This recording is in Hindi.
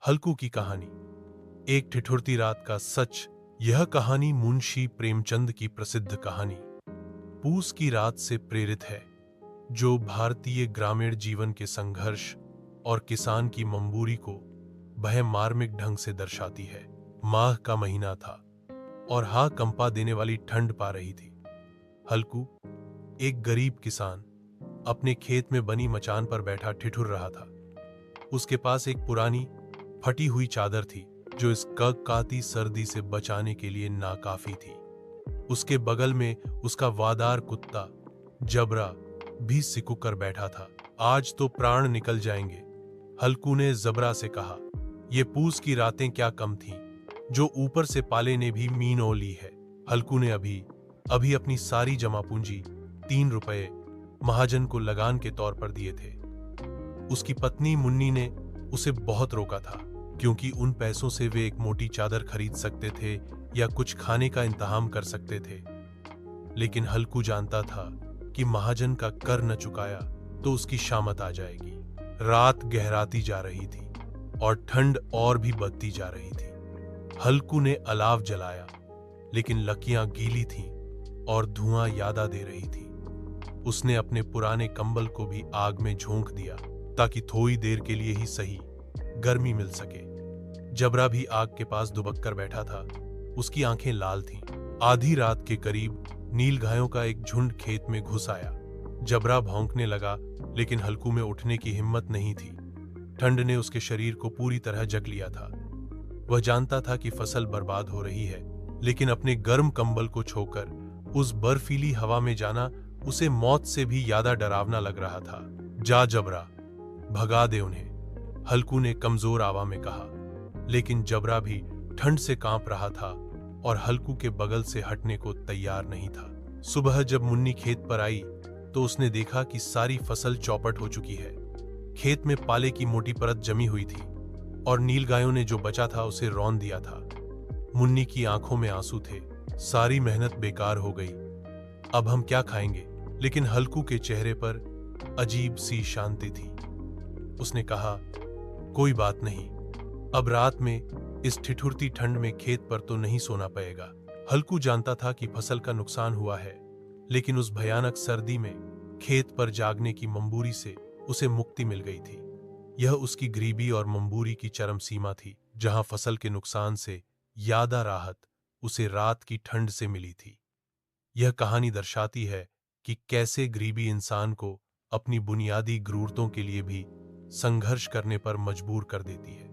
हल्कू की कहानी। एक ठिठुरती रात का सच। यह कहानी मुंशी प्रेमचंद की प्रसिद्ध कहानी पूस की रात से प्रेरित है, जो भारतीय ग्रामीण जीवन के संघर्ष और किसान की मजबूरी को वह मार्मिक ढंग से दर्शाती है। माह का महीना था और हा कंपा देने वाली ठंड पा रही थी। हल्कू, एक गरीब किसान, अपने खेत में बनी मचान पर बैठा ठिठुर रहा था। उसके पास एक पुरानी फटी हुई चादर थी, जो इस कड़कती सर्दी से बचाने के लिए नाकाफी थी। उसके बगल में उसका वफादार कुत्ता जबरा भी सिकुड़ कर बैठा था। आज तो प्राण निकल जाएंगे, हल्कू ने जबरा से कहा। ये पूस की रातें क्या कम थीं, जो ऊपर से पाले ने भी मीन ओ ली है। हल्कू ने अभी अभी अपनी सारी जमा पूंजी 3 रुपए महाजन को लगान के तौर पर दिए थे। उसकी पत्नी मुन्नी ने उसे बहुत रोका था, क्योंकि उन पैसों से वे एक मोटी चादर खरीद सकते थे या कुछ खाने का इंतजाम कर सकते थे। लेकिन हल्कू जानता था कि महाजन का कर न चुकाया तो उसकी शामत आ जाएगी। रात गहराती जा रही थी और ठंड और भी बढ़ती जा रही थी। हल्कू ने अलाव जलाया, लेकिन लकियां गीली थीं और धुआं यादा दे रही थी। उसने अपने पुराने कंबल को भी आग में झोंक दिया, ताकि थोड़ी देर के लिए ही सही गर्मी मिल सके। जबरा भी आग के पास दुबक कर बैठा था। उसकी आंखें लाल थीं। आधी रात के करीब नीलगायों का एक झुंड खेत में घुस आया। जबरा भौंकने लगा, लेकिन हल्कू में उठने की हिम्मत नहीं थी। ठंड ने उसके शरीर को पूरी तरह जक लिया था। वह जानता था कि फसल बर्बाद हो रही है, लेकिन अपने गर्म कंबल को छोड़कर उस बर्फीली हवा में जाना उसे मौत से भी ज्यादा डरावना लग रहा था। जा जबरा, भगा दे उन्हें, हल्कू ने कमजोर आवाज में कहा। लेकिन जबरा भी ठंड से कांप रहा था और हल्कू के बगल से हटने को तैयार नहीं था। सुबह जब मुन्नी खेत पर आई तो उसने देखा कि सारी फसल चौपट हो चुकी है। खेत में पाले की मोटी परत जमी हुई थी और नीलगायों ने जो बचा था उसे रौंद दिया था। मुन्नी की आंखों में आंसू थे। सारी मेहनत बेकार हो गई, अब हम क्या खाएंगे? लेकिन हल्कू के चेहरे पर अजीब सी शांति थी। उसने कहा, कोई बात नहीं, अब रात में इस ठिठुरती ठंड में खेत पर तो नहीं सोना पड़ेगा। हल्कू जानता था कि फसल का नुकसान हुआ है, लेकिन उस भयानक सर्दी में खेत पर जागने की मजबूरी से उसे मुक्ति मिल गई थी। यह उसकी गरीबी और मजबूरी की चरम सीमा थी, जहां फसल के नुकसान से ज्यादा राहत उसे रात की ठंड से मिली थी। यह कहानी दर्शाती है कि कैसे गरीबी इंसान को अपनी बुनियादी जरूरतों के लिए भी संघर्ष करने पर मजबूर कर देती है।